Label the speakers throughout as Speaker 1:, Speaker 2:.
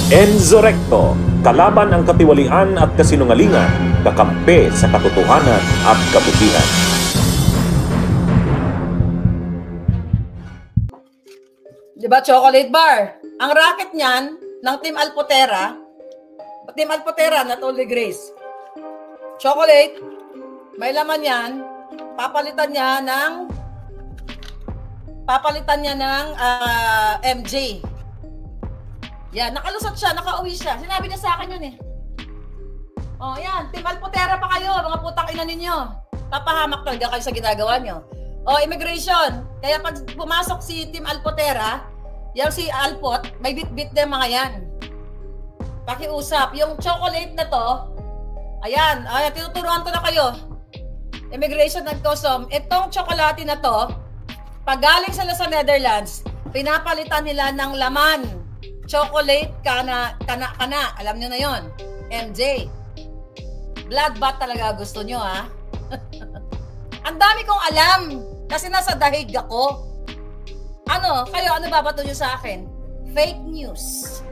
Speaker 1: Enzo Recto, kalaban ang katiwalian at kasinungalingan, kakampi sa katotohanan at kabutihan.
Speaker 2: Diba, chocolate bar? Ang racket niyan, ng Team Alpotera, not only Grace. Chocolate, may laman yan, papalitan niya ng MJ. Yan, nakalusot siya, nakauwi siya. Sinabi niya sa akin yun eh. Oh, yan, Team Alpotera pa kayo, mga putang ina ninyo. Papahamak talaga kayo sa ginagawa nyo. Oh, immigration. Kaya pag pumasok si Team Alpotera, yung si Alpot, may bit-bit din mga yan. Pakiusap. Yung chocolate na to, ayan, tinuturuan ko na kayo. Immigration and Custom. Itong chocolate na to, pag galing sila sa Netherlands, pinapalitan nila ng laman. Chocolate, kana. Alam nyo na yon. MJ. Bloodbath talaga gusto nyo, ha? Ang dami kong alam. Kasi nasa dahig ako. Ano babato nyo sa akin? Fake news.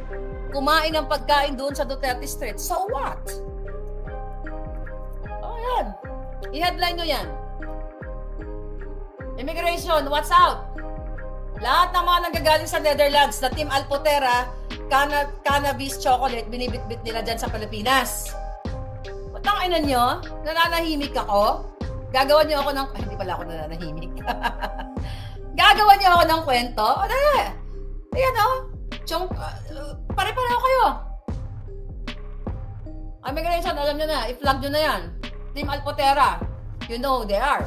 Speaker 2: Kumain ng pagkain doon sa Duterte Street. So what? Oh, yan. I-headline nyo yan. Immigration, what's out? Lahat ng mga nanggagaling sa Netherlands na Team Alpotera, cannabis chocolate, binibit-bit nila dyan sa Pilipinas. Patang ina nyo, nananahimik ako. Gagawan nyo ako ng... hindi pala ako nananahimik. Gagawan nyo ako ng kwento. Ayan pare-pareho kayo. Immigration, alam nyo na, i-flag nyo na yan. Team Alpotera, you know who they are.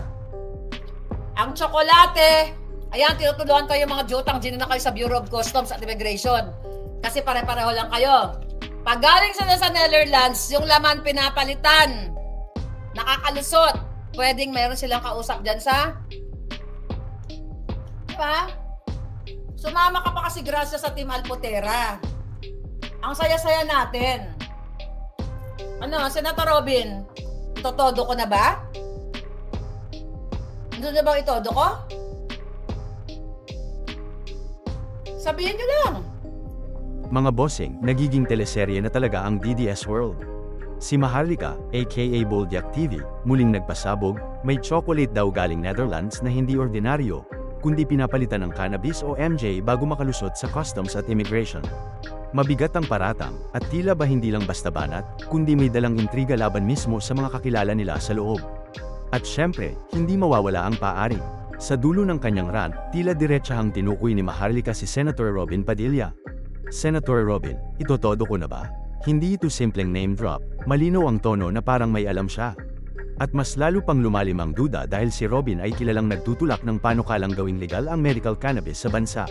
Speaker 2: Ang tsokolate, ayan, tinutuluan kayo mga jutang, na kayo sa Bureau of Customs at Immigration. Kasi pare-pareho lang kayo. Pag galing sila sa Netherlands, yung laman pinapalitan. Nakakalusot. Pwedeng mayroon silang kausap dyan sa... Diba? Sumama ka pa kasi grasya sa Team Alpotera. Ang saya-saya natin. Senator Robin, itotodo ko na ba? Ano na bang itodo ko? Sabihin nyo lang.
Speaker 3: Mga bossing, nagiging teleserye na talaga ang DDS World. Si Maharlika, aka Boldiak TV, muling nagpasabog, may chocolate daw galing Netherlands na hindi ordinaryo, kundi pinapalitan ng cannabis o MJ bago makalusot sa Customs at Immigration. Mabigat ang paratang, at tila ba hindi lang basta banat, kundi may dalang intriga laban mismo sa mga kakilala nila sa loob. At syempre, hindi mawawala ang paari. Sa dulo ng kanyang rant, tila diretsahang tinukoy ni Maharlika si Senator Robin Padilla. Senator Robin, itotodo ko na ba? Hindi ito simpleng name drop, malinaw ang tono na parang may alam siya. At mas lalo pang lumalim ang duda dahil si Robin ay kilalang nagtutulak ng panukalang gawing legal ang medical cannabis sa bansa.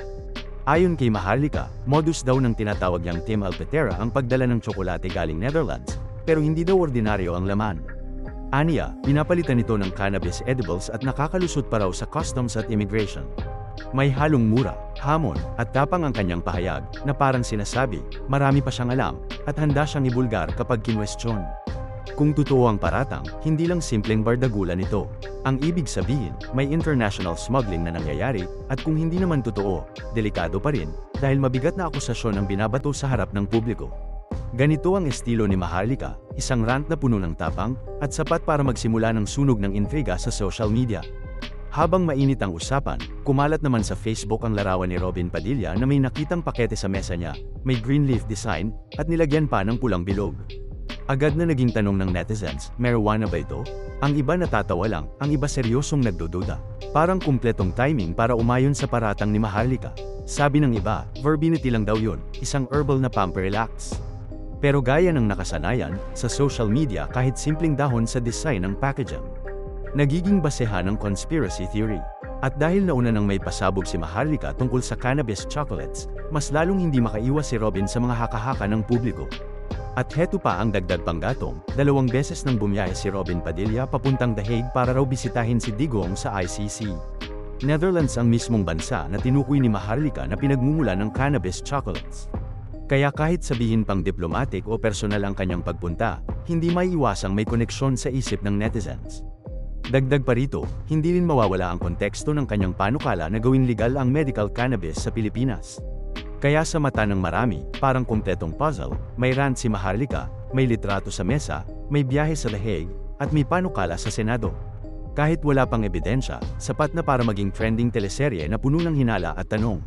Speaker 3: Ayon kay Maharlika, modus daw ng tinatawag niyang Team Alpotera ang pagdala ng tsokolate galing Netherlands, pero hindi daw ordinaryo ang laman. Aniya, pinapalitan ito ng cannabis edibles at nakakalusot pa raw sa Customs at Immigration. May halong mura, hamon, at tapang ang kanyang pahayag, na parang sinasabi, marami pa siyang alam, at handa siyang ibulgar kapag kinwestiyon. Kung totoo ang paratang, hindi lang simpleng bardagulan ito. Ang ibig sabihin, may international smuggling na nangyayari, at kung hindi naman totoo, delikado pa rin, dahil mabigat na akusasyon ang binabato sa harap ng publiko. Ganito ang estilo ni Maharlika, isang rant na puno ng tapang, at sapat para magsimula ng sunog ng intriga sa social media. Habang mainit ang usapan, kumalat naman sa Facebook ang larawan ni Robin Padilla na may nakitang pakete sa mesa niya, may green leaf design, at nilagyan pa ng pulang bilog. Agad na naging tanong ng netizens, marijuana ba ito? Ang iba natatawa lang, ang iba seryosong nagdududa. Parang kumpletong timing para umayon sa paratang ni Maharlika. Sabi ng iba, verbinity lang daw yun, isang herbal na pamperelax. Pero gaya ng nakasanayan, sa social media kahit simpleng dahon sa design ng packaging, nagiging basehan ng conspiracy theory. At dahil nauna nang may pasabog si Maharlika tungkol sa cannabis chocolates, mas lalong hindi makaiwas si Robin sa mga haka-haka ng publiko. At heto pa ang dagdag panggatong, 2 beses nang bumiyahe si Robin Padilla papuntang The Hague para raw bisitahin si Digong sa ICC. Netherlands ang mismong bansa na tinukoy ni Maharlika na pinagmumula ng cannabis chocolates. Kaya kahit sabihin pang diplomatic o personal ang kanyang pagpunta, hindi maiiwasang may koneksyon sa isip ng netizens. Dagdag pa rito, hindi rin mawawala ang konteksto ng kanyang panukala na gawing legal ang medical cannabis sa Pilipinas. Kaya sa mata ng marami, parang kumpletong puzzle, may rant si Maharlika, may litrato sa mesa, may biyahe sa The Hague, at may panukala sa Senado. Kahit wala pang ebidensya, sapat na para maging trending teleserye na puno ng hinala at tanong.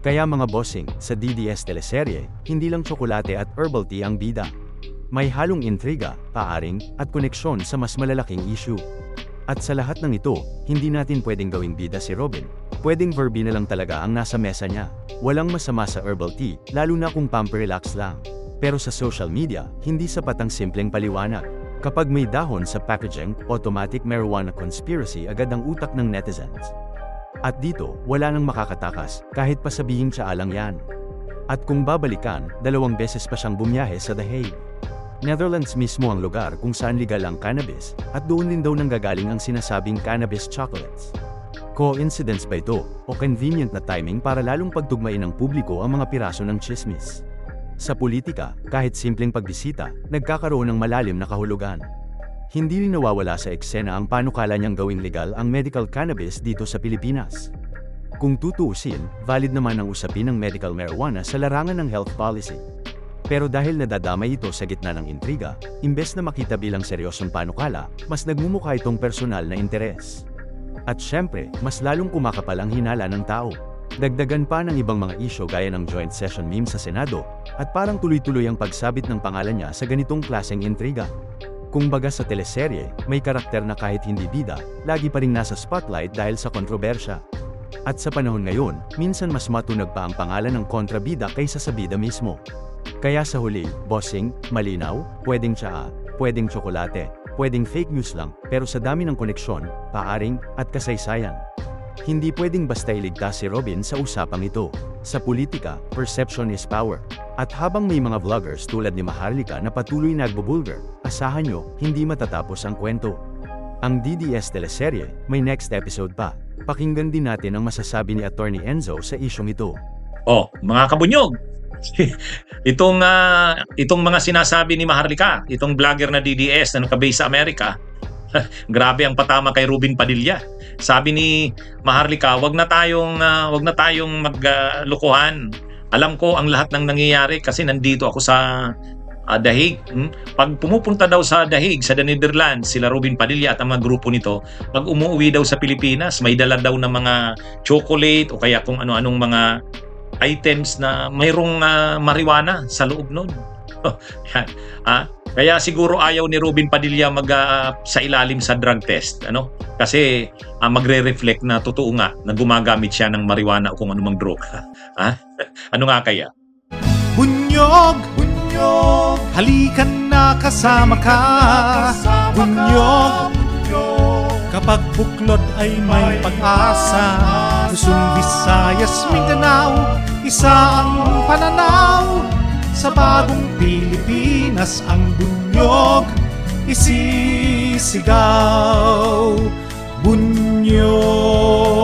Speaker 3: Kaya mga bossing, sa DDS teleserye, hindi lang tsokolate at herbal tea ang bida. May halong intriga, paaring, at koneksyon sa mas malalaking issue. At sa lahat ng ito, hindi natin pwedeng gawing bida si Robin. Pwedeng verbi na lang talaga ang nasa mesa niya. Walang masama sa herbal tea, lalo na kung pamper-relax lang. Pero sa social media, hindi sapat ang simpleng paliwanag. Kapag may dahon sa packaging, automatic marijuana conspiracy agad ang utak ng netizens. At dito, wala nang makakatakas, kahit pa sabihing tsaalang yan. At kung babalikan, 2 beses pa siyang bumiyahe sa The Hague. Netherlands mismo ang lugar kung saan legal ang cannabis, at doon din daw nanggagaling ang sinasabing cannabis chocolates. Coincidence ba ito, o convenient na timing para lalong pagtugmain ng publiko ang mga piraso ng chismis? Sa politika, kahit simpleng pagbisita, nagkakaroon ng malalim na kahulugan. Hindi rin nawawala sa eksena ang panukala niyang gawing legal ang medical cannabis dito sa Pilipinas. Kung tutuusin, valid naman ang usapin ng medical marijuana sa larangan ng health policy. Pero dahil nadadamay ito sa gitna ng intriga, imbes na makita bilang seryosong panukala, mas nagmumukha itong personal na interes. At syempre, mas lalong kumakapal ang hinala ng tao. Dagdagan pa ng ibang mga isyo gaya ng joint session meme sa Senado, at parang tuloy-tuloy ang pagsabit ng pangalan niya sa ganitong klaseng intriga. Kung baga sa teleserye, may karakter na kahit hindi bida, lagi pa ring nasa spotlight dahil sa kontrobersya. At sa panahon ngayon, minsan mas matunag pa ang pangalan ng kontrabida kaysa sa bida mismo. Kaya sa huli, bossing, malinaw, pwedeng tsaa, pwedeng tsokolate, pwedeng fake news lang, pero sa dami ng koneksyon, paaring, at kasaysayan. Hindi pwedeng basta iligtas si Robin sa usapang ito. Sa politika, perception is power. At habang may mga vloggers tulad ni Maharlika na patuloy nagbubulgar, asahan nyo, hindi matatapos ang kwento. Ang DDS teleserye, may next episode pa. Pakinggan din natin ang masasabi ni Attorney Enzo sa isyong ito.
Speaker 1: Mga kabunyog! itong mga sinasabi ni Maharlika, itong vlogger na DDS na nakabase sa Amerika, grabe ang patama kay Robin Padilla. Sabi ni Maharlika, wag na tayong maglukuhan. Alam ko ang lahat ng nangyayari kasi nandito ako sa The Hague. Pag pumupunta daw sa The Hague, sa The Netherlands, sila Robin Padilla at ang mga grupo nito, pag umuwi daw sa Pilipinas, may dala daw ng mga chocolate o kaya kung ano-anong mga items na mayroong marijuana sa loob nun. Kaya siguro ayaw ni Robin Padilla sa ilalim sa drug test, kasi magre-reflect na totoo nga na gumagamit siya ng marijuana o kung anumang droga. Ano nga kaya?
Speaker 4: Bunyog, halikan na kasama ka. Bunyog, kapag buklod ay may pag-asa. Luzon, Visayas, Mindanao, isa ang pananaw. Sa bagong Pilipinas ang bunyog isisigaw. Bunyog.